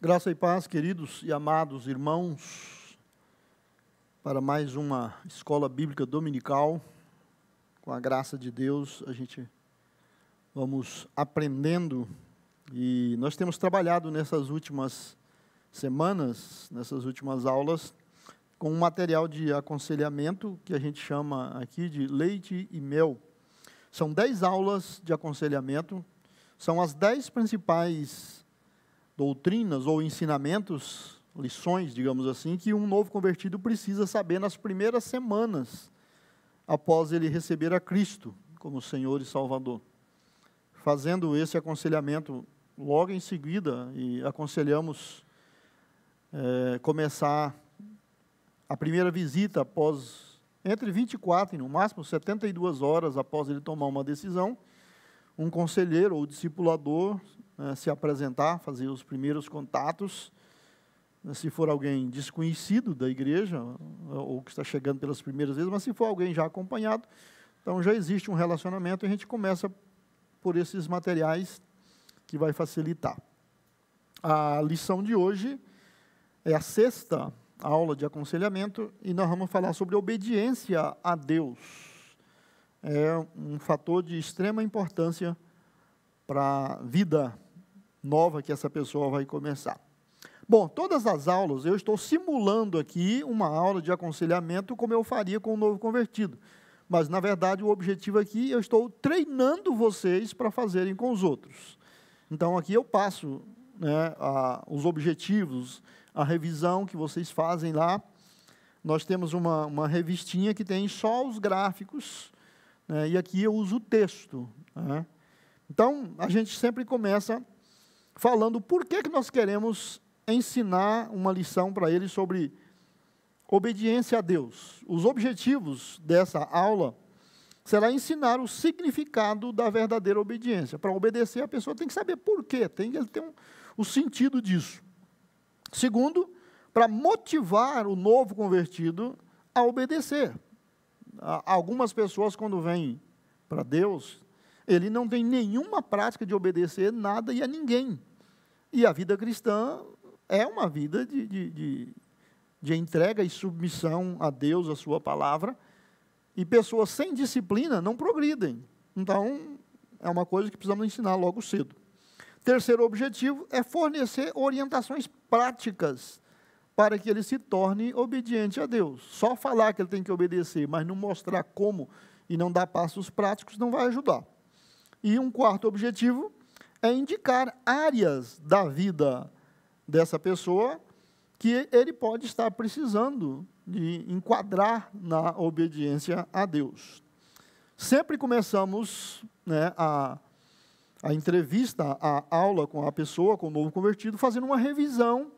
Graça e paz, queridos e amados irmãos, para mais uma escola bíblica dominical. Com a graça de Deus, a gente vamos aprendendo e nós temos trabalhado nessas últimas semanas, nessas últimas aulas, com um material de aconselhamento que a gente chama aqui de leite e mel. São 10 aulas de aconselhamento, são as 10 principais doutrinas ou ensinamentos, lições, digamos assim, que um novo convertido precisa saber nas primeiras semanas após ele receber a Cristo como Senhor e Salvador. Fazendo esse aconselhamento logo em seguida, e aconselhamos começar a primeira visita após, entre 24 e no máximo 72 horas após ele tomar uma decisão, um conselheiro ou discipulador se apresentar, fazer os primeiros contatos, se for alguém desconhecido da igreja, ou que está chegando pelas primeiras vezes, mas se for alguém já acompanhado, então já existe um relacionamento e a gente começa por esses materiais que vai facilitar. A lição de hoje é a 6ª aula de aconselhamento e nós vamos falar sobre obediência a Deus. É um fator de extrema importância para a vida nova que essa pessoa vai começar. Bom, todas as aulas, eu estou simulando aqui uma aula de aconselhamento como eu faria com um novo convertido. Mas, na verdade, o objetivo aqui, eu estou treinando vocês para fazerem com os outros. Então, aqui eu passo os objetivos, a revisão que vocês fazem lá. Nós temos uma revistinha que tem só os gráficos, e aqui eu uso o texto. Então, a gente sempre começa falando por que nós queremos ensinar uma lição para eles sobre obediência a Deus. Os objetivos dessa aula será ensinar o significado da verdadeira obediência. Para obedecer, a pessoa tem que saber por quê, tem que ter o sentido disso. Segundo, para motivar o novo convertido a obedecer. Algumas pessoas, quando vêm para Deus, ele não tem nenhuma prática de obedecer nada e a ninguém. E a vida cristã é uma vida de entrega e submissão a Deus, a sua palavra, e pessoas sem disciplina não progridem. Então, é uma coisa que precisamos ensinar logo cedo. Terceiro objetivo é fornecer orientações práticas para que ele se torne obediente a Deus. Só falar que ele tem que obedecer, mas não mostrar como e não dar passos práticos, não vai ajudar. E um quarto objetivo é indicar áreas da vida dessa pessoa que ele pode estar precisando de enquadrar na obediência a Deus. Sempre começamos a entrevista, a aula com a pessoa, com o novo convertido, fazendo uma revisão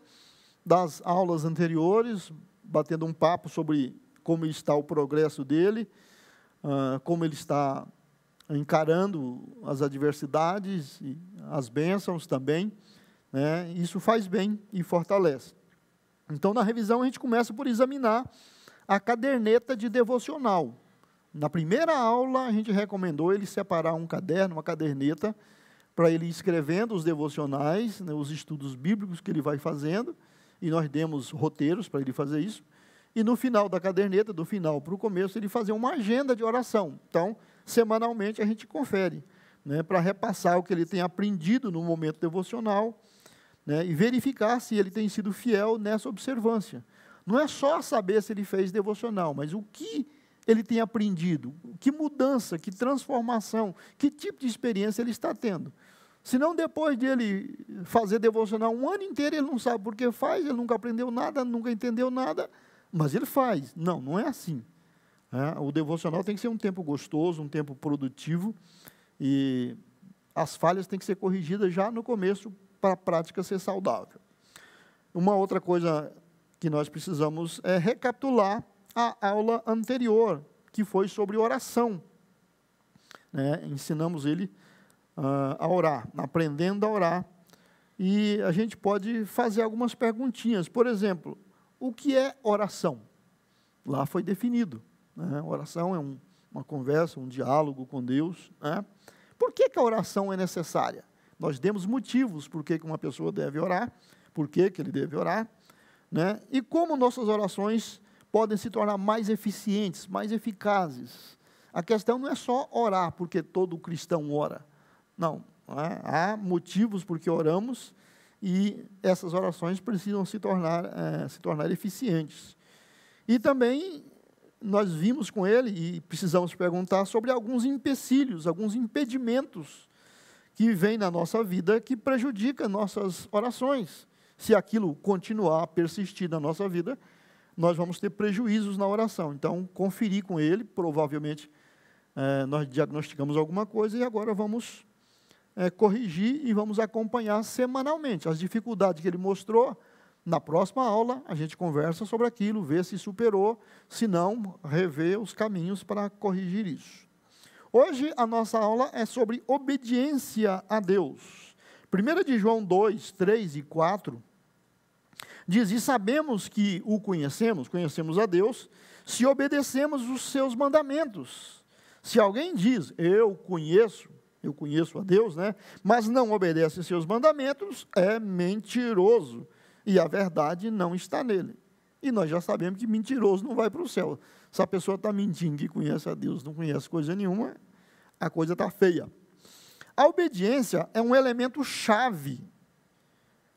das aulas anteriores, batendo um papo sobre como está o progresso dele, como ele está encarando as adversidades e as bênçãos também. Isso faz bem e fortalece. Então, na revisão, a gente começa por examinar a caderneta de devocional. Na primeira aula, a gente recomendou ele separar um caderno, uma caderneta, para ele ir escrevendo os devocionais, os estudos bíblicos que ele vai fazendo, e nós demos roteiros para ele fazer isso. E no final da caderneta, do final para o começo, ele fazer uma agenda de oração. Então, semanalmente, a gente confere, para repassar o que ele tem aprendido no momento devocional, e verificar se ele tem sido fiel nessa observância. Não é só saber se ele fez devocional, mas o que ele tem aprendido, que mudança, que transformação, que tipo de experiência ele está tendo. Senão, depois de ele fazer devocional um ano inteiro, ele não sabe por que faz, ele nunca aprendeu nada, nunca entendeu nada, mas ele faz. Não, não é assim. O devocional tem que ser um tempo gostoso, um tempo produtivo, e as falhas têm que ser corrigidas já no começo, para a prática ser saudável. Uma outra coisa que nós precisamos é recapitular a aula anterior, que foi sobre oração. Ensinamos ele a orar, aprendendo a orar. E a gente pode fazer algumas perguntinhas. Por exemplo, o que é oração? Lá foi definido. Oração é uma conversa, um diálogo com Deus. Por que a oração é necessária? Nós demos motivos por que uma pessoa deve orar, por que ele deve orar, né? E como nossas orações podem se tornar mais eficientes, mais eficazes. A questão não é só orar, porque todo cristão ora. Não, há motivos por que oramos e essas orações precisam se tornar eficientes. E também nós vimos com ele e precisamos perguntar sobre alguns empecilhos, alguns impedimentos que vêm na nossa vida que prejudicam nossas orações. Se aquilo continuar a persistir na nossa vida, nós vamos ter prejuízos na oração. Então, conferir com ele, provavelmente nós diagnosticamos alguma coisa e agora vamos corrigir e vamos acompanhar semanalmente. As dificuldades que ele mostrou, na próxima aula, a gente conversa sobre aquilo, vê se superou, se não, revê os caminhos para corrigir isso. Hoje, a nossa aula é sobre obediência a Deus. 1 de João 2, 3 e 4, diz, e sabemos que o conhecemos a Deus, se obedecemos os seus mandamentos. Se alguém diz, eu conheço a Deus, né, mas não obedece os seus mandamentos, é mentiroso. E a verdade não está nele. E nós já sabemos que mentiroso não vai para o céu. Se a pessoa está mentindo que conhece a Deus, não conhece coisa nenhuma, a coisa está feia. A obediência é um elemento chave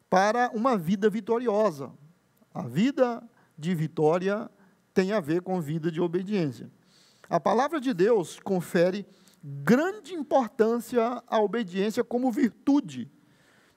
para uma vida vitoriosa. A vida de vitória tem a ver com vida de obediência. A palavra de Deus confere grande importância à obediência como virtude,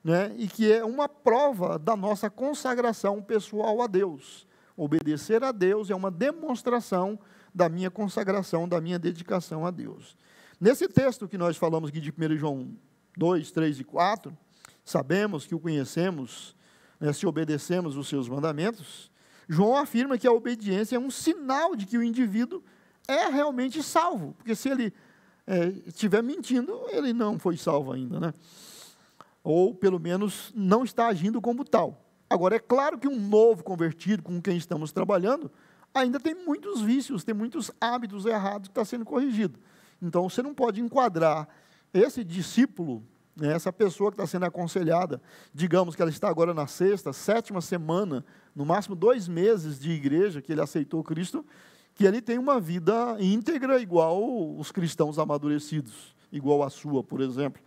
né? E que é uma prova da nossa consagração pessoal a Deus. Obedecer a Deus é uma demonstração da minha consagração, da minha dedicação a Deus. Nesse texto que nós falamos aqui de 1 João 2, 3 e 4, sabemos que o conhecemos, né, se obedecemos os seus mandamentos, João afirma que a obediência é um sinal de que o indivíduo é realmente salvo, porque se ele estiver mentindo, ele não foi salvo ainda, né? Ou, pelo menos, não está agindo como tal. Agora, é claro que um novo convertido, com quem estamos trabalhando, ainda tem muitos vícios, tem muitos hábitos errados que estão sendo corrigidos. Então, você não pode enquadrar esse discípulo, né, essa pessoa que está sendo aconselhada, digamos que ela está agora na 6ª, 7ª semana, no máximo 2 meses de igreja, que ele aceitou Cristo, que ele tem uma vida íntegra igual os cristãos amadurecidos, igual a sua, por exemplo.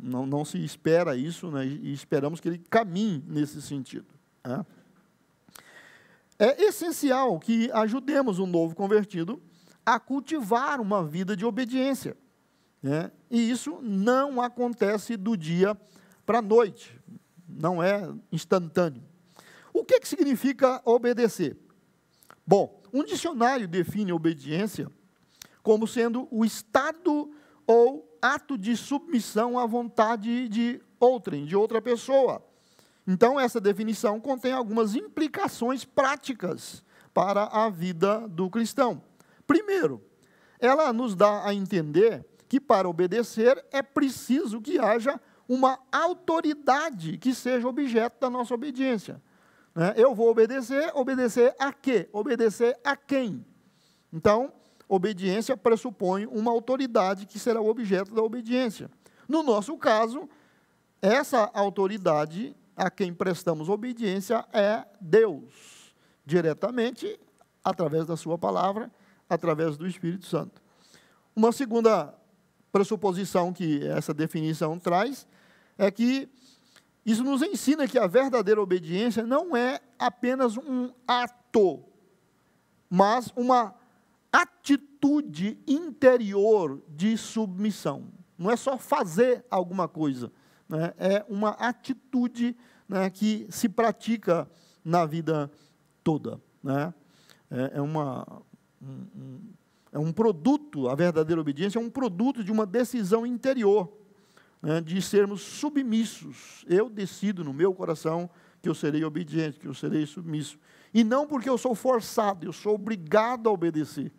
Não se espera isso, né, e esperamos que ele caminhe nesse sentido. Né? É essencial que ajudemos um novo convertido a cultivar uma vida de obediência. Né? E isso não acontece do dia para a noite, não é instantâneo. O que significa obedecer? Bom, um dicionário define obediência como sendo o estado ou ato de submissão à vontade de outrem, de outra pessoa. Então, essa definição contém algumas implicações práticas para a vida do cristão. Primeiro, ela nos dá a entender que para obedecer é preciso que haja uma autoridade que seja objeto da nossa obediência. Eu vou obedecer a quê? Obedecer a quem? Então, obediência pressupõe uma autoridade que será o objeto da obediência. No nosso caso, essa autoridade a quem prestamos obediência é Deus, diretamente, através da sua palavra, através do Espírito Santo. Uma segunda pressuposição que essa definição traz é que isso nos ensina que a verdadeira obediência não é apenas um ato, mas uma atitude interior de submissão. Não é só fazer alguma coisa, né? É uma atitude, né, que se pratica na vida toda. Né? É um produto, a verdadeira obediência é um produto de uma decisão interior, né, de sermos submissos. Eu decido no meu coração que eu serei obediente, que eu serei submisso. E não porque eu sou forçado, eu sou obrigado a obedecer.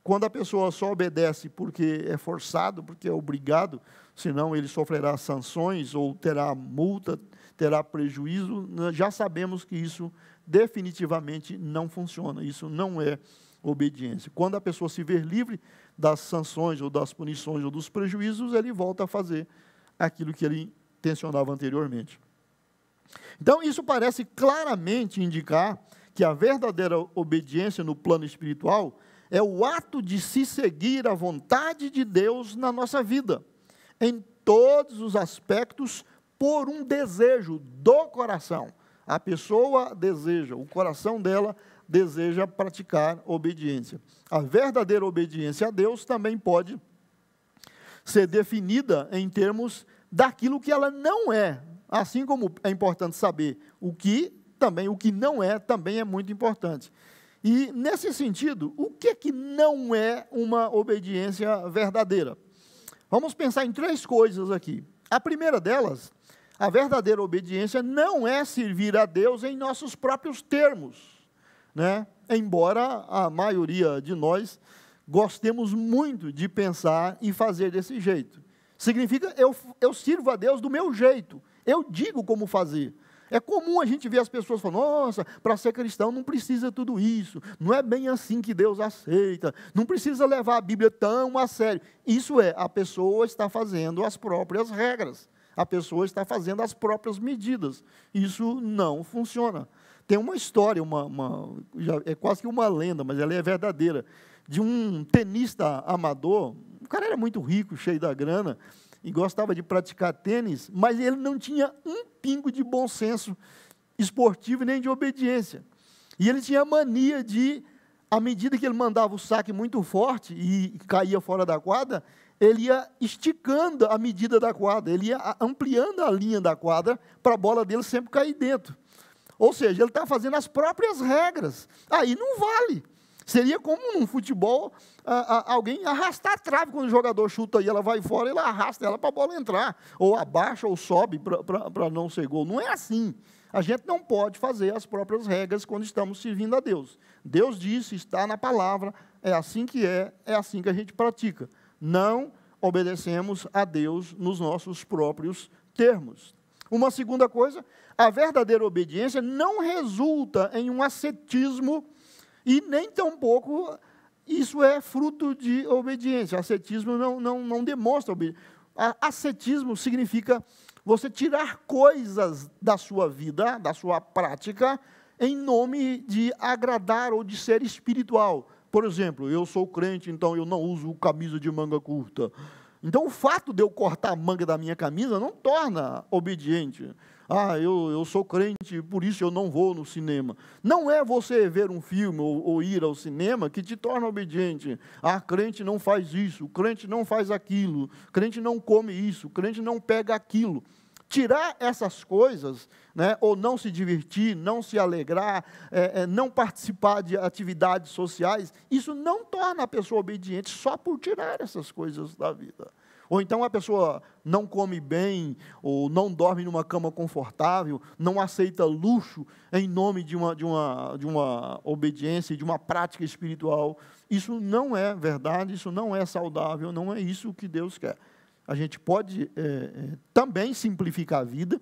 Quando a pessoa só obedece porque é forçado, porque é obrigado, senão ele sofrerá sanções ou terá multa, terá prejuízo, nós já sabemos que isso definitivamente não funciona, isso não é obediência. Quando a pessoa se ver livre das sanções ou das punições ou dos prejuízos, ele volta a fazer aquilo que ele intencionava anteriormente. Então, isso parece claramente indicar que a verdadeira obediência no plano espiritual é o ato de se seguir a vontade de Deus na nossa vida, em todos os aspectos, por um desejo do coração. A pessoa deseja, o coração dela deseja praticar obediência. A verdadeira obediência a Deus também pode ser definida em termos daquilo que ela não é. Assim como é importante saber o que não é, também é muito importante. E, nesse sentido, o que não é uma obediência verdadeira? Vamos pensar em 3 coisas aqui. A primeira delas, a verdadeira obediência não é servir a Deus em nossos próprios termos, né? Embora a maioria de nós gostemos muito de pensar e fazer desse jeito. Significa, eu sirvo a Deus do meu jeito, eu digo como fazer. É comum a gente ver as pessoas falando, nossa, para ser cristão não precisa tudo isso, não é bem assim que Deus aceita, não precisa levar a Bíblia tão a sério. Isso é, a pessoa está fazendo as próprias regras, a pessoa está fazendo as próprias medidas. Isso não funciona. Tem uma história, é quase que uma lenda, mas ela é verdadeira, de um tenista amador. O cara era muito rico, cheio da grana, e gostava de praticar tênis, mas ele não tinha um pingo de bom senso esportivo nem de obediência. E ele tinha a mania de, à medida que ele mandava o saque muito forte e caía fora da quadra, ele ia esticando a medida da quadra, ele ia ampliando a linha da quadra para a bola dele sempre cair dentro. Ou seja, ele está fazendo as próprias regras. Aí não vale. Seria como num futebol, alguém arrastar a trave quando o jogador chuta e ela vai fora, ele arrasta ela para a bola entrar. Ou abaixa ou sobe para não ser gol. Não é assim. A gente não pode fazer as próprias regras quando estamos servindo a Deus. Deus disse, está na palavra, é assim que é assim que a gente pratica. Não obedecemos a Deus nos nossos próprios termos. Uma segunda coisa, a verdadeira obediência não resulta em um ascetismo e nem tampouco isso é fruto de obediência. Ascetismo não demonstra obediência. Ascetismo significa você tirar coisas da sua vida, da sua prática, em nome de agradar ou de ser espiritual. Por exemplo, eu sou crente, então eu não uso camisa de manga curta. Então, o fato de eu cortar a manga da minha camisa não torna obediente. Eu sou crente, por isso eu não vou no cinema. Não é você ver um filme ou ir ao cinema que te torna obediente. Crente não faz isso, crente não faz aquilo, crente não come isso, crente não pega aquilo. Tirar essas coisas, né, ou não se divertir, não se alegrar, não participar de atividades sociais, isso não torna a pessoa obediente só por tirar essas coisas da vida. Ou então a pessoa não come bem, ou não dorme numa cama confortável, não aceita luxo em nome de uma obediência, de uma prática espiritual. Isso não é verdade, isso não é saudável, não é isso que Deus quer. A gente pode também simplificar a vida,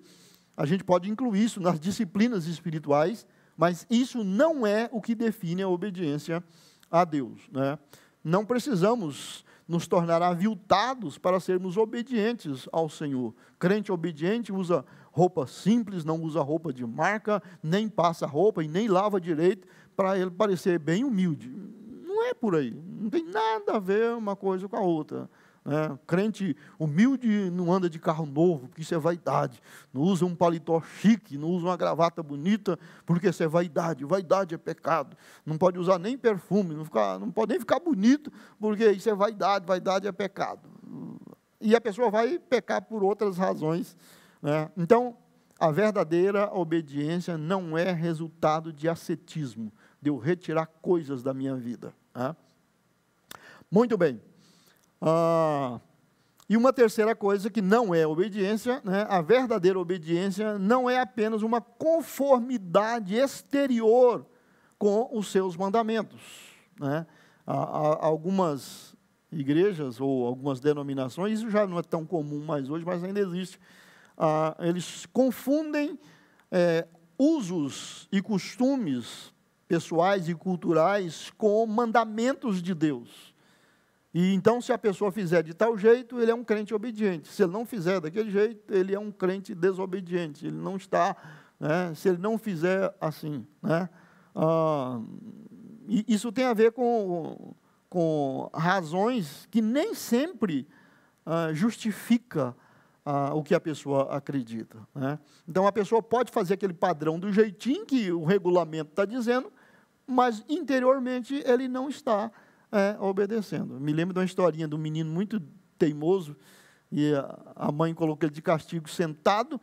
a gente pode incluir isso nas disciplinas espirituais, mas isso não é o que define a obediência a Deus, né? Não precisamos nos tornar aviltados para sermos obedientes ao Senhor. Crente obediente usa roupa simples, não usa roupa de marca, nem passa roupa e nem lava direito para ele parecer bem humilde. Não é por aí, não tem nada a ver uma coisa com a outra. Crente humilde não anda de carro novo, porque isso é vaidade. Não usa um paletó chique, não usa uma gravata bonita, porque isso é vaidade. Vaidade é pecado. Não pode usar nem perfume, não pode nem ficar bonito, porque isso é vaidade, vaidade é pecado. E a pessoa vai pecar por outras razões, né? Então, a verdadeira obediência não é resultado de ascetismo, de eu retirar coisas da minha vida. Muito bem. E uma terceira coisa que não é obediência, né? A verdadeira obediência não é apenas uma conformidade exterior com os seus mandamentos, né? Algumas igrejas ou algumas denominações, isso já não é tão comum mais hoje, mas ainda existe, eles confundem usos e costumes pessoais e culturais com mandamentos de Deus. E então, se a pessoa fizer de tal jeito, ele é um crente obediente. Se ele não fizer daquele jeito, ele é um crente desobediente. Ele não está, né, se ele não fizer assim, né? E isso tem a ver com razões que nem sempre justifica o que a pessoa acredita, né? Então, a pessoa pode fazer aquele padrão do jeitinho que o regulamento está dizendo, mas interiormente ele não está obedecendo. Me lembro de uma historinha de um menino muito teimoso, e a mãe colocou ele de castigo sentado,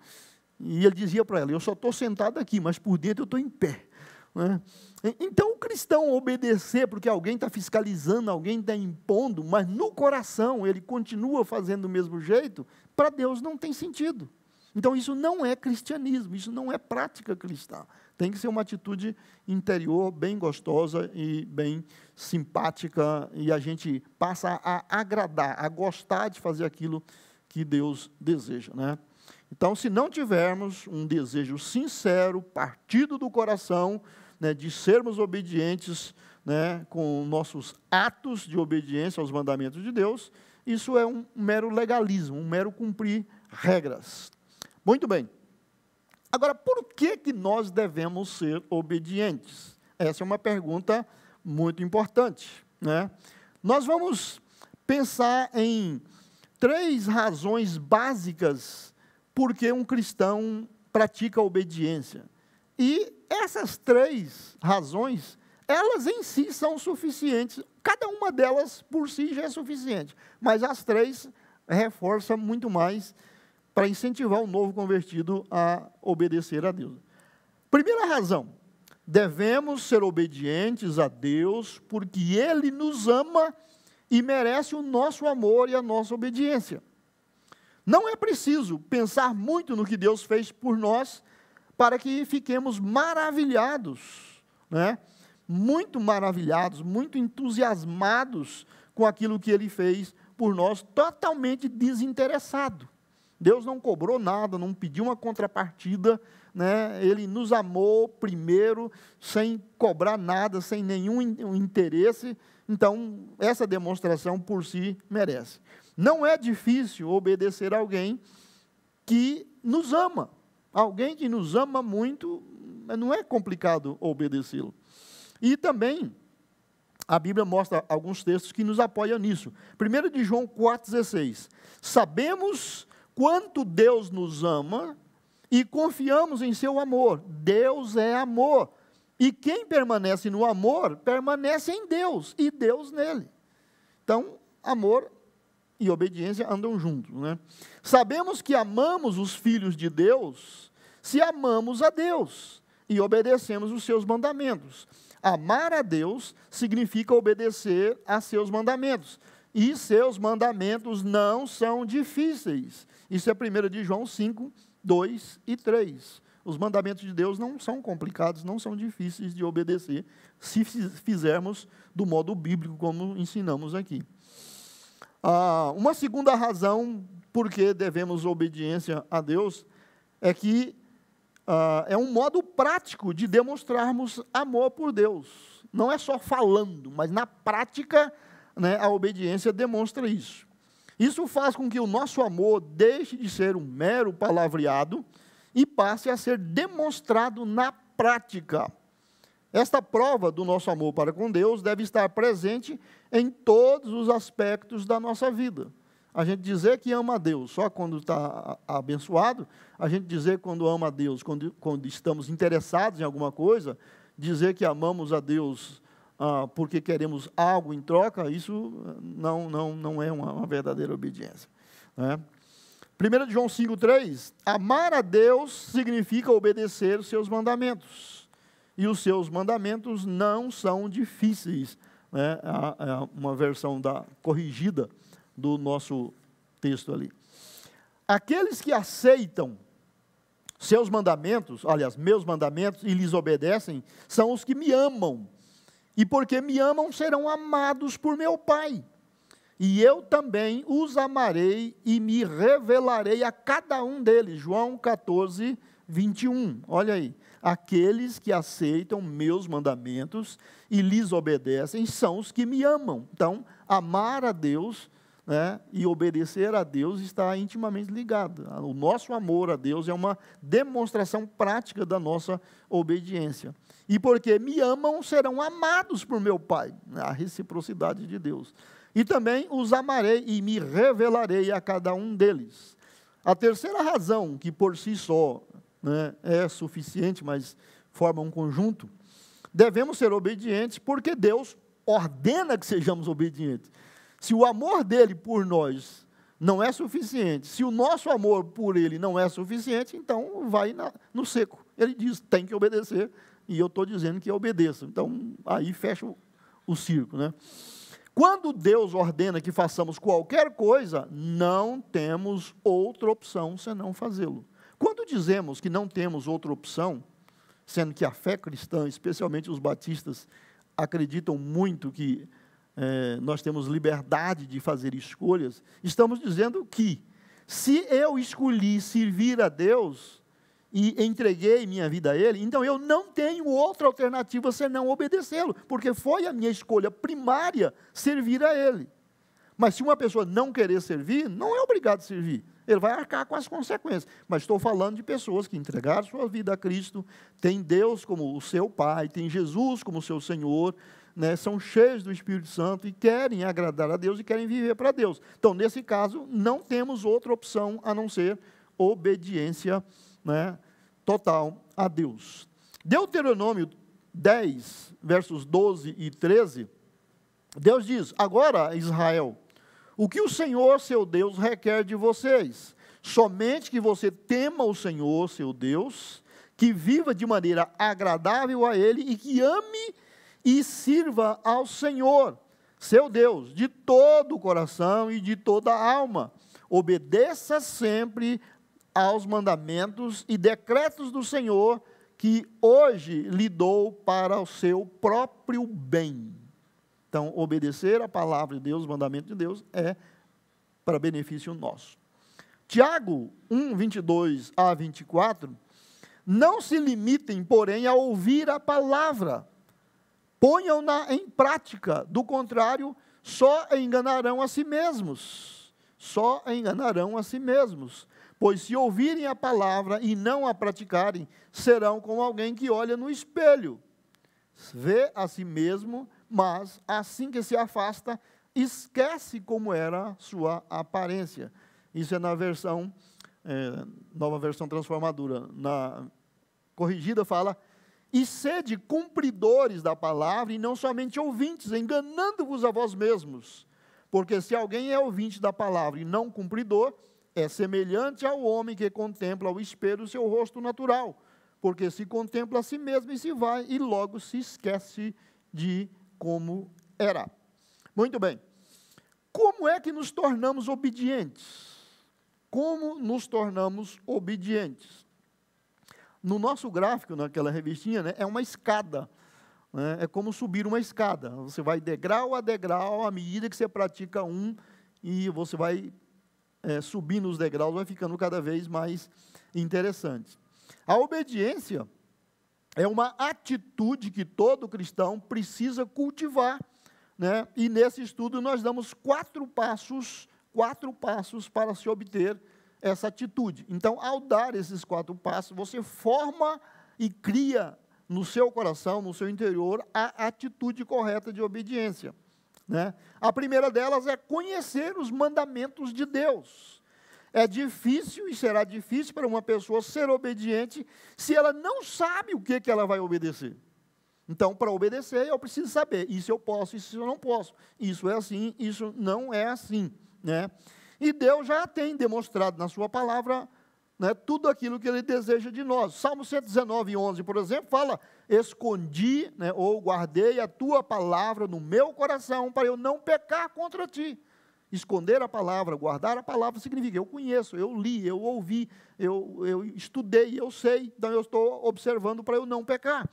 e ele dizia para ela: eu só estou sentado aqui, mas por dentro eu estou em pé, né? Então, o cristão obedecer porque alguém está fiscalizando, alguém está impondo, mas no coração ele continua fazendo do mesmo jeito, para Deus não tem sentido. Então, isso não é cristianismo, isso não é prática cristã. Tem que ser uma atitude interior bem gostosa e bem simpática, e a gente passa a agradar, a gostar de fazer aquilo que Deus deseja, né? Então, se não tivermos um desejo sincero, partido do coração, né, de sermos obedientes, né, com nossos atos de obediência aos mandamentos de Deus, isso é um mero legalismo, um mero cumprir regras. Muito bem. Agora, por que nós devemos ser obedientes? Essa é uma pergunta muito importante, né? Nós vamos pensar em 3 razões básicas por que um cristão pratica a obediência. E essas 3 razões, elas em si são suficientes. Cada uma delas por si já é suficiente, mas as 3 reforçam muito mais para incentivar o novo convertido a obedecer a Deus. Primeira razão: devemos ser obedientes a Deus porque Ele nos ama e merece o nosso amor e a nossa obediência. Não é preciso pensar muito no que Deus fez por nós para que fiquemos maravilhados, né? Muito maravilhados, muito entusiasmados com aquilo que Ele fez por nós, totalmente desinteressado. Deus não cobrou nada, não pediu uma contrapartida, né? Ele nos amou primeiro, sem cobrar nada, sem nenhum interesse. Então, essa demonstração por si merece. Não é difícil obedecer a alguém que nos ama. Alguém que nos ama muito, não é complicado obedecê-lo. E também, a Bíblia mostra alguns textos que nos apoiam nisso. 1 de João 4,16. Sabemos quanto Deus nos ama e confiamos em seu amor. Deus é amor. E quem permanece no amor, permanece em Deus e Deus nele. Então, amor e obediência andam juntos, né? Sabemos que amamos os filhos de Deus se amamos a Deus e obedecemos os seus mandamentos. Amar a Deus significa obedecer a seus mandamentos. E seus mandamentos não são difíceis. Isso é 1 de João 5, 2 e 3. Os mandamentos de Deus não são complicados, não são difíceis de obedecer, se fizermos do modo bíblico, como ensinamos aqui. Uma segunda razão por que devemos obediência a Deus é que é um modo prático de demonstrarmos amor por Deus. Não é só falando, mas na prática, né, a obediência demonstra isso. Isso faz com que o nosso amor deixe de ser um mero palavreado e passe a ser demonstrado na prática. Esta prova do nosso amor para com Deus deve estar presente em todos os aspectos da nossa vida. A gente dizer que ama a Deus só quando está abençoado, a gente dizer quando ama a Deus, quando estamos interessados em alguma coisa, dizer que amamos a Deus porque queremos algo em troca, isso não é uma verdadeira obediência, né? 1 João 5,3, amar a Deus significa obedecer os seus mandamentos, e os seus mandamentos não são difíceis, né? É uma versão corrigida do nosso texto ali. Aqueles que aceitam seus mandamentos, aliás, meus mandamentos, e lhes obedecem, são os que me amam. E porque me amam, serão amados por meu Pai. E eu também os amarei e me revelarei a cada um deles. João 14, 21. Olha aí. Aqueles que aceitam meus mandamentos e lhes obedecem são os que me amam. Então, amar a Deus, né, e obedecer a Deus está intimamente ligado. O nosso amor a Deus é uma demonstração prática da nossa obediência. E porque me amam, serão amados por meu Pai. A reciprocidade de Deus. E também os amarei e me revelarei a cada um deles. A terceira razão, que por si só, né, é suficiente, mas forma um conjunto, devemos ser obedientes porque Deus ordena que sejamos obedientes. Se o amor dele por nós não é suficiente, se o nosso amor por ele não é suficiente, então vai no seco. Ele diz, tem que obedecer, e eu estou dizendo que obedeça. Então, aí fecha o circo, né? Quando Deus ordena que façamos qualquer coisa, não temos outra opção senão fazê-lo. Quando dizemos que não temos outra opção, sendo que a fé cristã, especialmente os batistas, acreditam muito que nós temos liberdade de fazer escolhas, estamos dizendo que, se eu escolhi servir a Deus e entreguei minha vida a Ele, então eu não tenho outra alternativa senão obedecê-lo, porque foi a minha escolha primária servir a Ele. Mas se uma pessoa não querer servir, não é obrigado a servir, ele vai arcar com as consequências. Mas estou falando de pessoas que entregaram sua vida a Cristo, têm Deus como o seu Pai, têm Jesus como o seu Senhor, né, são cheios do Espírito Santo e querem agradar a Deus e querem viver para Deus. Então, nesse caso, não temos outra opção a não ser obediência, né, total a Deus. Deuteronômio 10, versos 12 e 13, Deus diz, agora, Israel, o que o Senhor, seu Deus, requer de vocês? Somente que você tema o Senhor, seu Deus, que viva de maneira agradável a Ele e que ame e sirva ao Senhor, seu Deus, de todo o coração e de toda a alma. Obedeça sempre aos mandamentos e decretos do Senhor, que hoje lhe dou para o seu próprio bem. Então, obedecer a palavra de Deus, o mandamento de Deus, é para benefício nosso. Tiago 1, 22 a 24, não se limitem, porém, a ouvir a palavra, ponham-na em prática, do contrário, só enganarão a si mesmos. Só enganarão a si mesmos. Pois se ouvirem a palavra e não a praticarem, serão como alguém que olha no espelho. Vê a si mesmo, mas assim que se afasta, esquece como era sua aparência. Isso é na versão, nova versão transformadora. Na corrigida fala, e sede cumpridores da palavra, e não somente ouvintes, enganando-vos a vós mesmos. Porque se alguém é ouvinte da palavra e não cumpridor, é semelhante ao homem que contempla ao espelho o seu rosto natural. Porque se contempla a si mesmo e se vai, e logo se esquece de como era. Muito bem. Como é que nos tornamos obedientes? Como nos tornamos obedientes? No nosso gráfico, naquela revistinha, né, é uma escada. Né, é como subir uma escada. Você vai degrau a degrau, à medida que você pratica e você vai subindo os degraus, vai ficando cada vez mais interessante. A obediência é uma atitude que todo cristão precisa cultivar. Né? E nesse estudo nós damos 4 passos para se obter essa atitude. Então, ao dar esses 4 passos, você forma e cria no seu coração, no seu interior, a atitude correta de obediência. Né? A primeira delas é conhecer os mandamentos de Deus. É difícil e será difícil para uma pessoa ser obediente se ela não sabe o que ela vai obedecer. Então, para obedecer, eu preciso saber, isso eu posso, isso eu não posso. Isso é assim, isso não é assim. Né? E Deus já tem demonstrado na sua palavra, né, tudo aquilo que Ele deseja de nós. Salmo 119, 11, por exemplo, fala, escondi, né, ou guardei a tua palavra no meu coração, para eu não pecar contra ti. Esconder a palavra, guardar a palavra, significa, eu conheço, eu li, eu ouvi, eu estudei, eu sei, então eu estou observando para eu não pecar.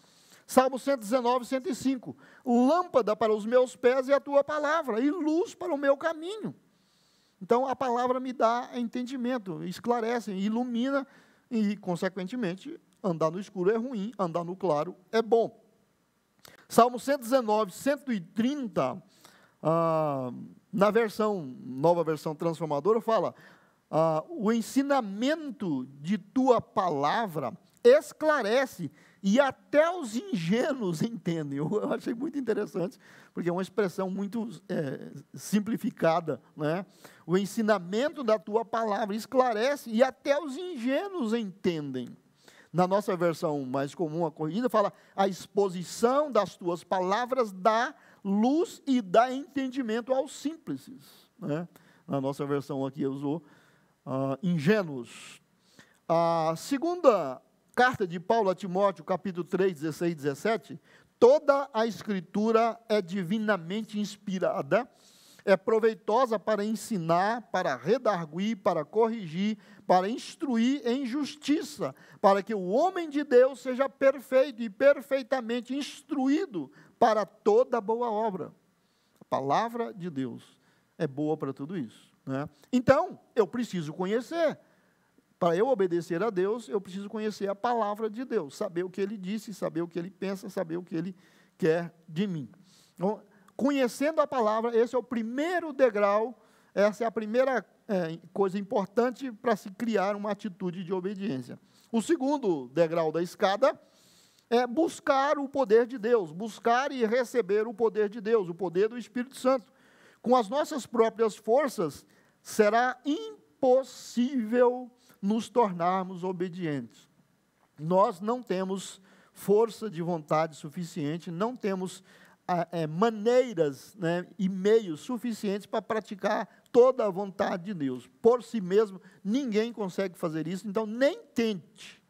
Salmo 119, 105, lâmpada para os meus pés é a tua palavra, e luz para o meu caminho. Então, a palavra me dá entendimento, esclarece, ilumina e, consequentemente, andar no escuro é ruim, andar no claro é bom. Salmo 119, 130, na nova versão transformadora, fala, o ensinamento de tua palavra esclarece e até os ingênuos entendem. Eu achei muito interessante, porque é uma expressão muito simplificada, né? O ensinamento da tua palavra esclarece e até os ingênuos entendem. Na nossa versão mais comum, a corrigida, fala, a exposição das tuas palavras dá luz e dá entendimento aos simples, né? Na nossa versão aqui usou ingênuos. A segunda carta de Paulo a Timóteo, capítulo 3, 16 e 17, toda a Escritura é divinamente inspirada, é proveitosa para ensinar, para redarguir, para corrigir, para instruir em justiça, para que o homem de Deus seja perfeito e perfeitamente instruído para toda boa obra. A palavra de Deus é boa para tudo isso, né? Então, eu preciso conhecer. Para eu obedecer a Deus, eu preciso conhecer a palavra de Deus, saber o que Ele disse, saber o que Ele pensa, saber o que Ele quer de mim. Então, conhecendo a palavra, esse é o primeiro degrau, essa é a primeira coisa importante para se criar uma atitude de obediência. O segundo degrau da escada é buscar o poder de Deus, buscar e receber o poder de Deus, o poder do Espírito Santo. Com as nossas próprias forças, será impossível nos tornarmos obedientes. Nós não temos força de vontade suficiente, não temos maneiras, né, e meios suficientes para praticar toda a vontade de Deus. Por si mesmo, ninguém consegue fazer isso, então nem tente.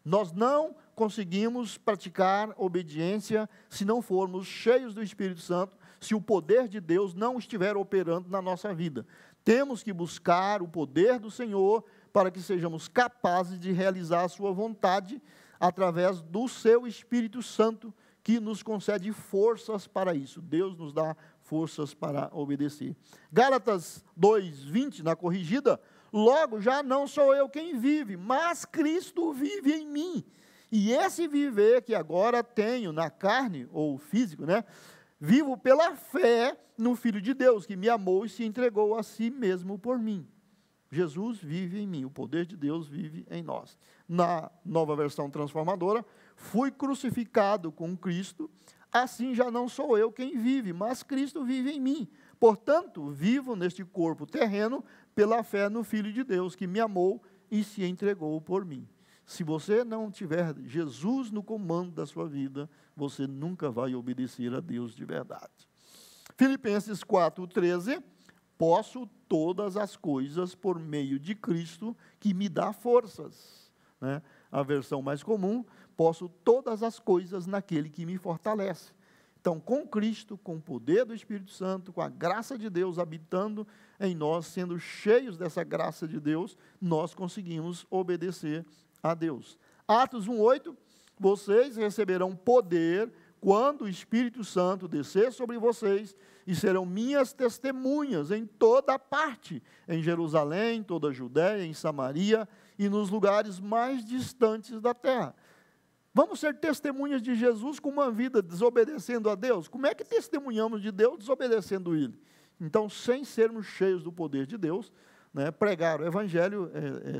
Nós não conseguimos praticar obediência se não formos cheios do Espírito Santo, se o poder de Deus não estiver operando na nossa vida. Temos que buscar o poder do Senhor para que sejamos capazes de realizar a sua vontade através do seu Espírito Santo, que nos concede forças para isso. Deus nos dá forças para obedecer. Gálatas 2:20, na corrigida, logo já não sou eu quem vive, mas Cristo vive em mim. E esse viver que agora tenho na carne, ou físico, né? Vivo pela fé no Filho de Deus, que me amou e se entregou a si mesmo por mim. Jesus vive em mim, o poder de Deus vive em nós. Na nova versão transformadora, fui crucificado com Cristo, assim já não sou eu quem vive, mas Cristo vive em mim. Portanto, vivo neste corpo terreno pela fé no Filho de Deus, que me amou e se entregou por mim. Se você não tiver Jesus no comando da sua vida, você nunca vai obedecer a Deus de verdade. Filipenses 4:13, posso todas as coisas por meio de Cristo que me dá forças, né? A versão mais comum, posso todas as coisas naquele que me fortalece. Então, com Cristo, com o poder do Espírito Santo, com a graça de Deus habitando em nós, sendo cheios dessa graça de Deus, nós conseguimos obedecer a Deus. Atos 1:8, vocês receberão poder quando o Espírito Santo descer sobre vocês e serão minhas testemunhas em toda parte, em Jerusalém, toda a Judéia, em Samaria e nos lugares mais distantes da terra. Vamos ser testemunhas de Jesus com uma vida desobedecendo a Deus? Como é que testemunhamos de Deus desobedecendo Ele? Então, sem sermos cheios do poder de Deus, né, pregar o Evangelho,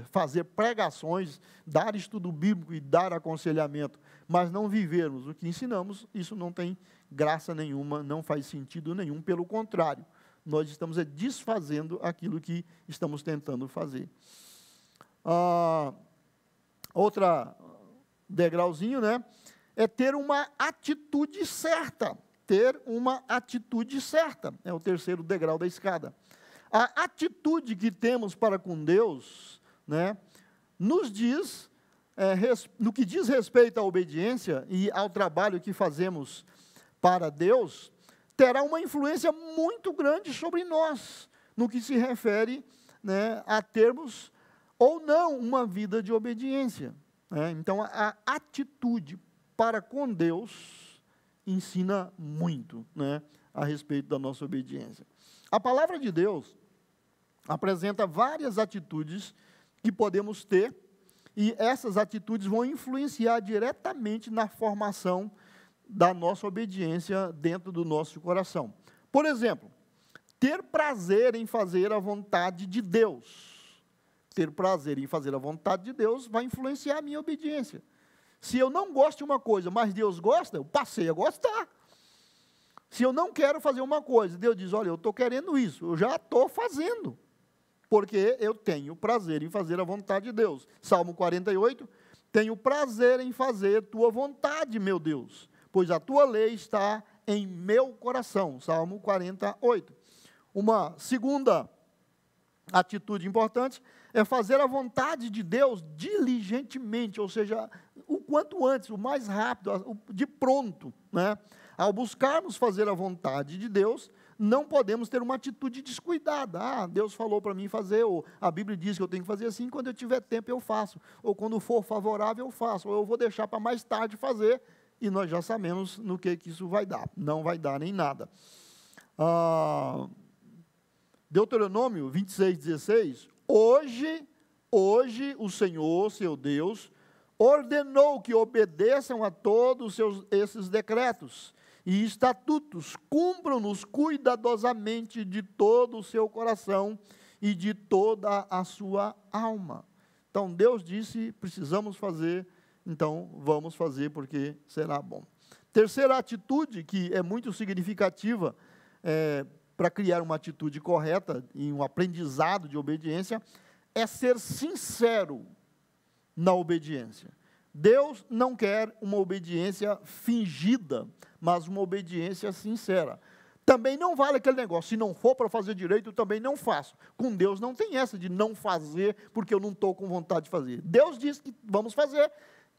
fazer pregações, dar estudo bíblico e dar aconselhamento, mas não vivermos o que ensinamos, isso não tem graça nenhuma, não faz sentido nenhum, pelo contrário, nós estamos desfazendo aquilo que estamos tentando fazer. Outra degrauzinho, né, é ter uma atitude certa. Ter uma atitude certa, é o terceiro degrau da escada. A atitude que temos para com Deus, né, nos diz, no que diz respeito à obediência e ao trabalho que fazemos para Deus, terá uma influência muito grande sobre nós, no que se refere, né, a termos ou não uma vida de obediência, né? Então, a atitude para com Deus ensina muito, né, a respeito da nossa obediência. A palavra de Deus apresenta várias atitudes que podemos ter e essas atitudes vão influenciar diretamente na formação da nossa obediência dentro do nosso coração. Por exemplo, ter prazer em fazer a vontade de Deus. Ter prazer em fazer a vontade de Deus vai influenciar a minha obediência. Se eu não gosto de uma coisa, mas Deus gosta, eu passei a gostar. Se eu não quero fazer uma coisa, Deus diz, olha, eu estou querendo isso, eu já estou fazendo, porque eu tenho prazer em fazer a vontade de Deus. Salmo 48, tenho prazer em fazer tua vontade, meu Deus, pois a tua lei está em meu coração. Salmo 48. Uma segunda atitude importante é fazer a vontade de Deus diligentemente, ou seja, o quanto antes, o mais rápido, de pronto, né? Ao buscarmos fazer a vontade de Deus, não podemos ter uma atitude descuidada. Ah, Deus falou para mim fazer, ou a Bíblia diz que eu tenho que fazer assim, quando eu tiver tempo eu faço, ou quando for favorável eu faço, ou eu vou deixar para mais tarde fazer, e nós já sabemos no que isso vai dar. Não vai dar nem nada. Deuteronômio 26:16, hoje o Senhor, seu Deus, ordenou que obedeçam a todos esses decretos e estatutos, cumpram-nos cuidadosamente de todo o seu coração e de toda a sua alma. Então, Deus disse, precisamos fazer, então vamos fazer porque será bom. Terceira atitude, que é muito significativa para criar uma atitude correta e um aprendizado de obediência, é ser sincero na obediência. Deus não quer uma obediência fingida, mas uma obediência sincera. Também não vale aquele negócio, se não for para fazer direito, eu também não faço. Com Deus não tem essa de não fazer, porque eu não estou com vontade de fazer. Deus diz que vamos fazer,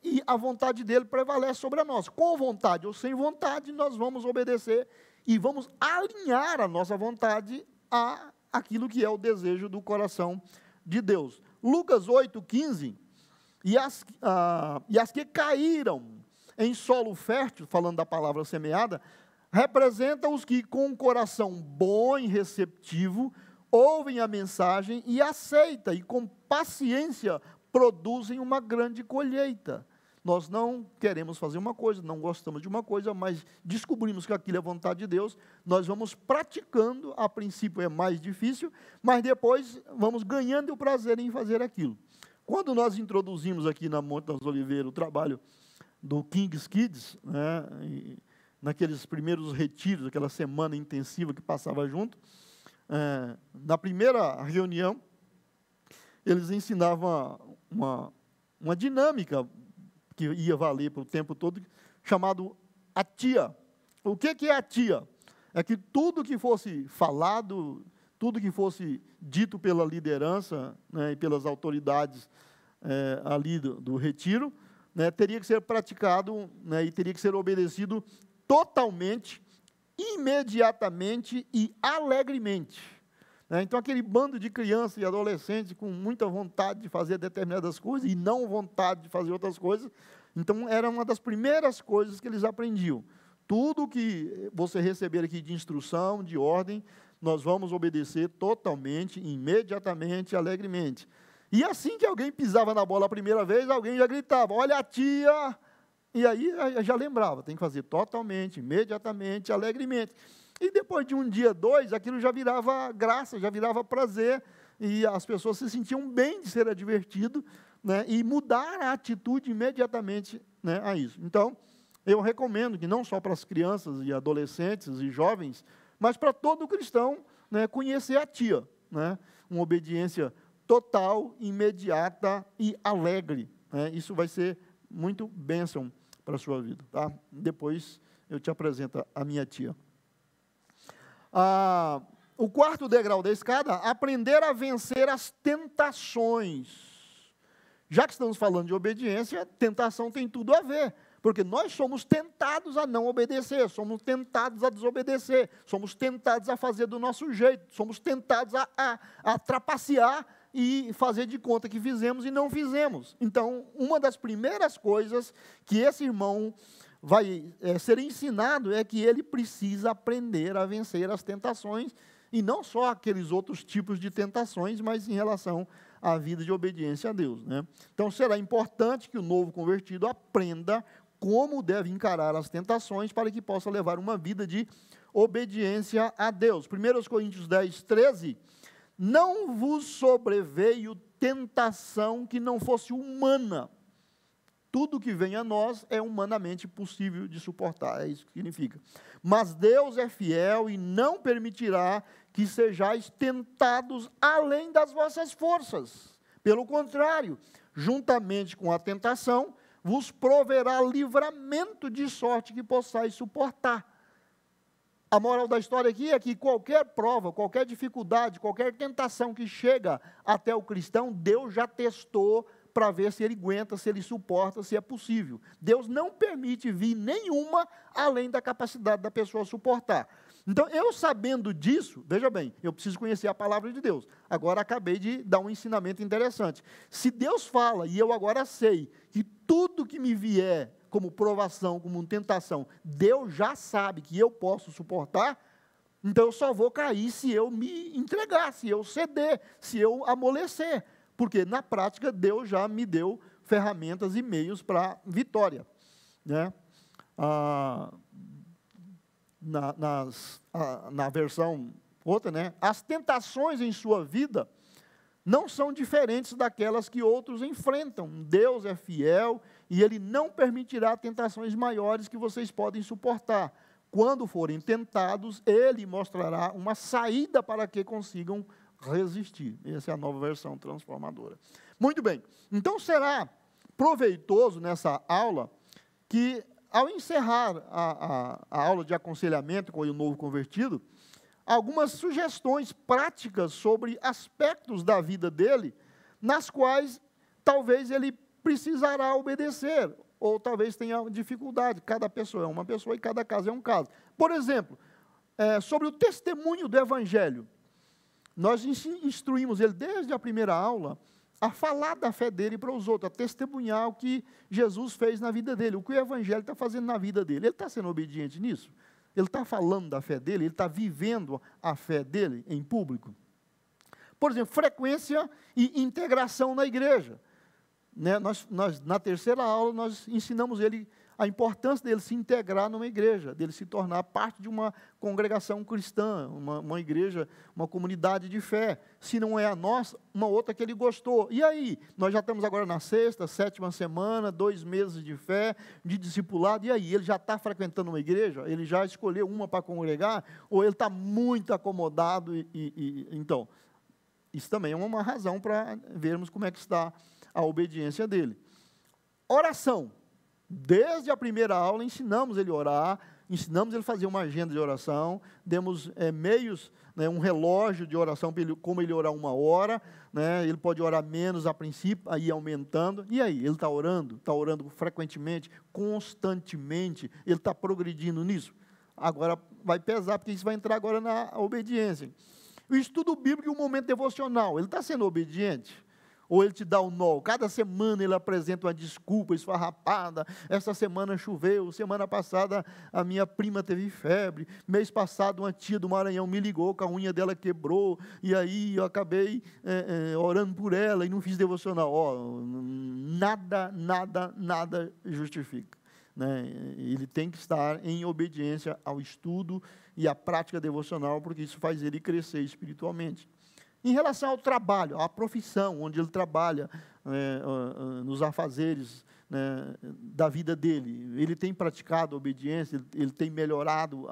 e a vontade dele prevalece sobre a nossa. Com vontade ou sem vontade, nós vamos obedecer, e vamos alinhar a nossa vontade a aquilo que é o desejo do coração de Deus. Lucas 8:15, e as que caíram em solo fértil, falando da palavra semeada, representam os que com um coração bom e receptivo, ouvem a mensagem e aceitam, e com paciência produzem uma grande colheita. Nós não queremos fazer uma coisa, não gostamos de uma coisa, mas descobrimos que aquilo é vontade de Deus, nós vamos praticando, a princípio é mais difícil, mas depois vamos ganhando o prazer em fazer aquilo. Quando nós introduzimos aqui na Monte das Oliveiras o trabalho do King's Kids, né, naqueles primeiros retiros, aquela semana intensiva que passava junto, na primeira reunião, eles ensinavam uma dinâmica que ia valer para o tempo todo, chamado a tia. O que é a tia? É que tudo que fosse falado, tudo que fosse dito pela liderança, né, e pelas autoridades ali do retiro, né, teria que ser praticado, né, e teria que ser obedecido totalmente, imediatamente e alegremente. Então, aquele bando de crianças e adolescentes com muita vontade de fazer determinadas coisas e não vontade de fazer outras coisas, então, era uma das primeiras coisas que eles aprendiam. Tudo que você receber aqui de instrução, de ordem, nós vamos obedecer totalmente, imediatamente, alegremente. E assim que alguém pisava na bola a primeira vez, alguém já gritava, olha a tia, e aí já lembrava, tem que fazer totalmente, imediatamente, alegremente. E depois de um dia, dois, aquilo já virava graça, já virava prazer, e as pessoas se sentiam bem de ser advertido, né, e mudar a atitude imediatamente, né, a isso. Então, eu recomendo que não só para as crianças e adolescentes e jovens, mas para todo cristão, né, conhecer a tia, né, uma obediência total, imediata e alegre, né, isso vai ser muito bênção para a sua vida, tá? Depois eu te apresento a minha tia. O quarto degrau da escada, aprender a vencer as tentações. Já que estamos falando de obediência, tentação tem tudo a ver, porque nós somos tentados a não obedecer, somos tentados a desobedecer, somos tentados a fazer do nosso jeito, somos tentados a trapacear e fazer de conta que fizemos e não fizemos. Então, uma das primeiras coisas que esse irmão vai ser ensinado é que ele precisa aprender a vencer as tentações, E não só aqueles outros tipos de tentações, mas em relação à vida de obediência a Deus, né? Então, será importante que o novo convertido aprenda como deve encarar as tentações para que possa levar uma vida de obediência a Deus. 1 Coríntios 10, 13, não vos sobreveio tentação que não fosse humana. Tudo que vem a nós é humanamente possível de suportar, é isso que significa. Mas Deus é fiel e não permitirá que sejais tentados além das vossas forças. Pelo contrário, juntamente com a tentação, vos proverá livramento de sorte que possais suportar. A moral da história aqui é que qualquer prova, qualquer dificuldade, qualquer tentação que chega até o cristão, Deus já testou para ver se ele aguenta, se ele suporta, se é possível. Deus não permite vir nenhuma além da capacidade da pessoa suportar. Então, eu sabendo disso, veja bem, eu preciso conhecer a palavra de Deus. Agora acabei de dar um ensinamento interessante. Se Deus fala, e eu agora sei, que tudo que me vier como provação, como tentação, Deus já sabe que eu posso suportar, então eu só vou cair se eu me entregar, se eu ceder, se eu amolecer. Porque, na prática, Deus já me deu ferramentas e meios para vitória, né? Na versão outra, né? As tentações em sua vida não são diferentes daquelas que outros enfrentam. Deus é fiel e Ele não permitirá tentações maiores que vocês podem suportar. Quando forem tentados, Ele mostrará uma saída para que consigam resistir. Essa é a nova versão transformadora. Muito bem. Então, será proveitoso nessa aula que, ao encerrar a aula de aconselhamento com o novo convertido, algumas sugestões práticas sobre aspectos da vida dele, nas quais talvez ele precisará obedecer, ou talvez tenha dificuldade. Cada pessoa é uma pessoa e cada caso é um caso. Por exemplo, sobre o testemunho do Evangelho. Nós instruímos ele desde a primeira aula a falar da fé dele para os outros, a testemunhar o que Jesus fez na vida dele, o que o Evangelho está fazendo na vida dele. Ele está sendo obediente nisso? Ele está falando da fé dele? Ele está vivendo a fé dele em público? Por exemplo, frequência e integração na igreja. Né? Na terceira aula, nós ensinamos ele a importância dele se integrar numa igreja, dele se tornar parte de uma congregação cristã, uma igreja, uma comunidade de fé. Se não é a nossa, uma outra que ele gostou. E aí? Nós já estamos agora na sexta, sétima semana, 2 meses de fé, de discipulado. E aí? Ele já está frequentando uma igreja? Ele já escolheu uma para congregar? Ou ele está muito acomodado? Então, isso também é uma razão para vermos como é que está a obediência dele. Oração. Desde a primeira aula, ensinamos ele a orar, ensinamos ele a fazer uma agenda de oração, demos meios, né, um relógio de oração, para ele, como ele orar 1 hora, né, ele pode orar menos a princípio, aí aumentando. E aí, ele está orando frequentemente, constantemente, ele está progredindo nisso. Agora vai pesar, porque isso vai entrar agora na obediência. O estudo bíblico e o momento devocional, ele está sendo obediente? Ou ele te dá o nó? Cada semana ele apresenta uma desculpa esfarrapada. Essa semana choveu, semana passada a minha prima teve febre, mês passado uma tia do Maranhão me ligou que a unha dela quebrou, e aí eu acabei orando por ela e não fiz devocional. Nada justifica. Né? Ele tem que estar em obediência ao estudo e à prática devocional, porque isso faz ele crescer espiritualmente. Em relação ao trabalho, à profissão, onde ele trabalha, nos afazeres, né, da vida dele, ele tem praticado a obediência, ele tem melhorado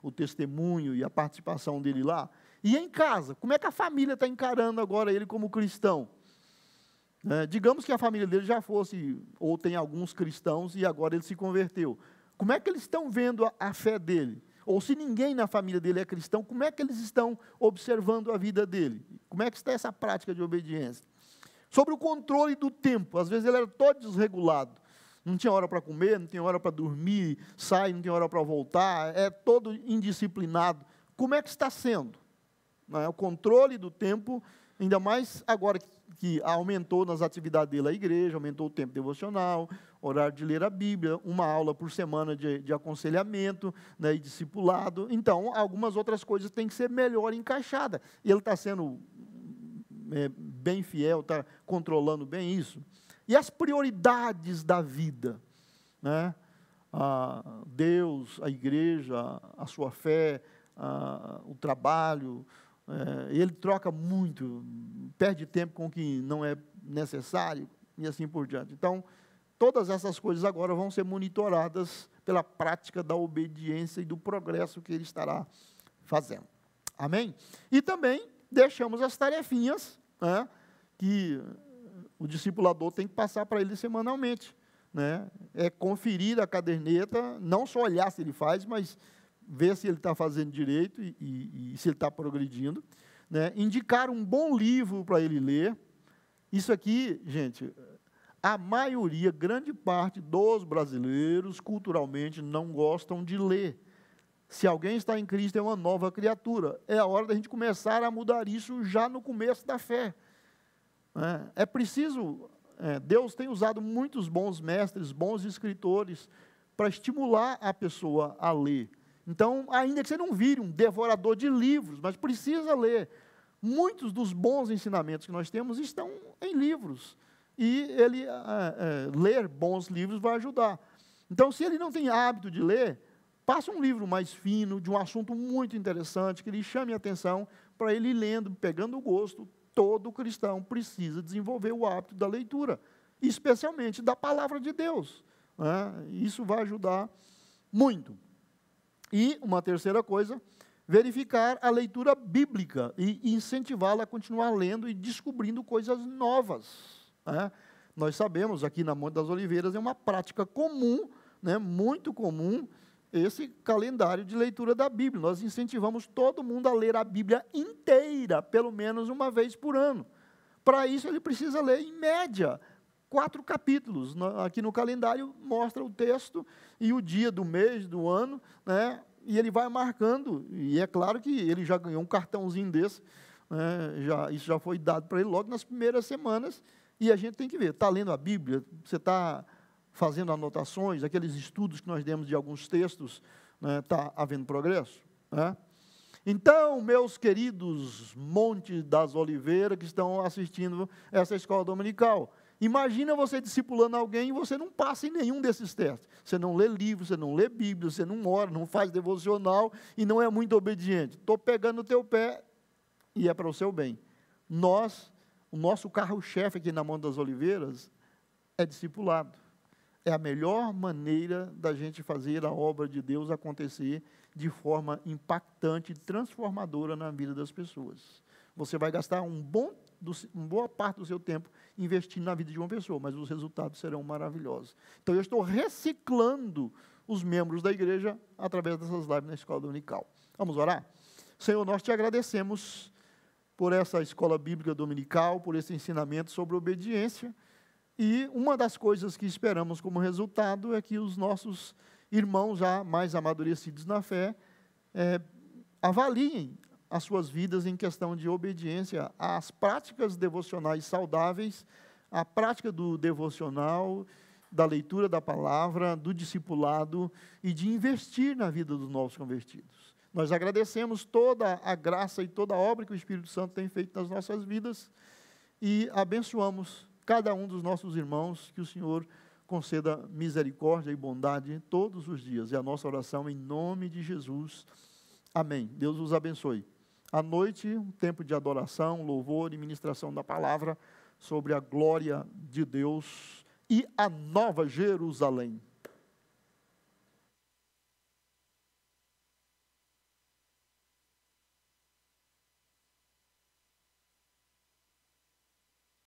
o testemunho e a participação dele lá. E em casa, como é que a família está encarando agora ele como cristão? Digamos que a família dele já fosse, ou tem alguns cristãos, e agora ele se converteu. Como é que eles estão vendo a fé dele? Ou se ninguém na família dele é cristão, como é que eles estão observando a vida dele? Como é que está essa prática de obediência? Sobre o controle do tempo, às vezes ele era todo desregulado. Não tinha hora para comer, não tinha hora para dormir, sai, não tinha hora para voltar, é todo indisciplinado. Como é que está sendo? né? O controle do tempo, ainda mais agora que aumentou nas atividades dele a igreja, aumentou o tempo devocional, horário de ler a Bíblia, uma aula por semana de aconselhamento, né, e discipulado. Então, algumas outras coisas têm que ser melhor encaixadas. E ele está sendo bem fiel, está controlando bem isso. E as prioridades da vida, né? Deus, a igreja, a sua fé, o trabalho. Ele troca muito, perde tempo com o que não é necessário e assim por diante. Então, todas essas coisas agora vão ser monitoradas pela prática da obediência e do progresso que ele estará fazendo. Amém? E também deixamos as tarefinhas, né, que o discipulador tem que passar para ele semanalmente, né? É conferir a caderneta, não só olhar se ele faz, mas ver se ele está fazendo direito e se ele está progredindo, né? Indicar um bom livro para ele ler. Isso aqui, gente, a maioria, grande parte dos brasileiros, culturalmente, não gostam de ler. Se alguém está em Cristo, é uma nova criatura. É a hora da gente começar a mudar isso já no começo da fé. É preciso... Deus tem usado muitos bons mestres, bons escritores, para estimular a pessoa a ler. Então, ainda que você não vire um devorador de livros, mas precisa ler. Muitos dos bons ensinamentos que nós temos estão em livros. E ele ler bons livros vai ajudar. Então, se ele não tem hábito de ler, passa um livro mais fino, de um assunto muito interessante, que lhe chame a atenção, para ele ir lendo, pegando o gosto. Todo cristão precisa desenvolver o hábito da leitura, especialmente da palavra de Deus, né? Isso vai ajudar muito. E uma terceira coisa, verificar a leitura bíblica e incentivá-la a continuar lendo e descobrindo coisas novas, né? Nós sabemos, aqui na Monte das Oliveiras, é uma prática comum, né, muito comum, esse calendário de leitura da Bíblia. Nós incentivamos todo mundo a ler a Bíblia inteira, pelo menos uma vez por ano. Para isso, ele precisa ler, em média, 4 capítulos. Aqui no calendário mostra o texto e o dia do mês, do ano, né? E ele vai marcando. E é claro que ele já ganhou um cartãozinho desse, né? Isso já foi dado para ele logo nas primeiras semanas. E a gente tem que ver, está lendo a Bíblia? Você está fazendo anotações, aqueles estudos que nós demos de alguns textos, está havendo progresso, né? Então, meus queridos Monte das Oliveiras que estão assistindo essa escola dominical, imagina você discipulando alguém e você não passa em nenhum desses testes. Você não lê livro, você não lê Bíblia, você não ora, não faz devocional e não é muito obediente. Estou pegando o teu pé e é para o seu bem. O nosso carro-chefe aqui na Monte das Oliveiras é discipulado. É a melhor maneira da gente fazer a obra de Deus acontecer de forma impactante e transformadora na vida das pessoas. Você vai gastar uma boa parte do seu tempo investindo na vida de uma pessoa, mas os resultados serão maravilhosos. Então, eu estou reciclando os membros da igreja através dessas lives na Escola Dominical. Vamos orar? Senhor, nós te agradecemos por essa Escola Bíblica Dominical, por esse ensinamento sobre obediência. E uma das coisas que esperamos como resultado é que os nossos irmãos já mais amadurecidos na fé avaliem as suas vidas em questão de obediência às práticas devocionais saudáveis, à prática do devocional, da leitura da palavra, do discipulado e de investir na vida dos novos convertidos. Nós agradecemos toda a graça e toda a obra que o Espírito Santo tem feito nas nossas vidas e abençoamos cada um dos nossos irmãos, que o Senhor conceda misericórdia e bondade todos os dias. É a nossa oração em nome de Jesus. Amém. Deus os abençoe. À noite, um tempo de adoração, louvor e ministração da palavra sobre a glória de Deus e a Nova Jerusalém.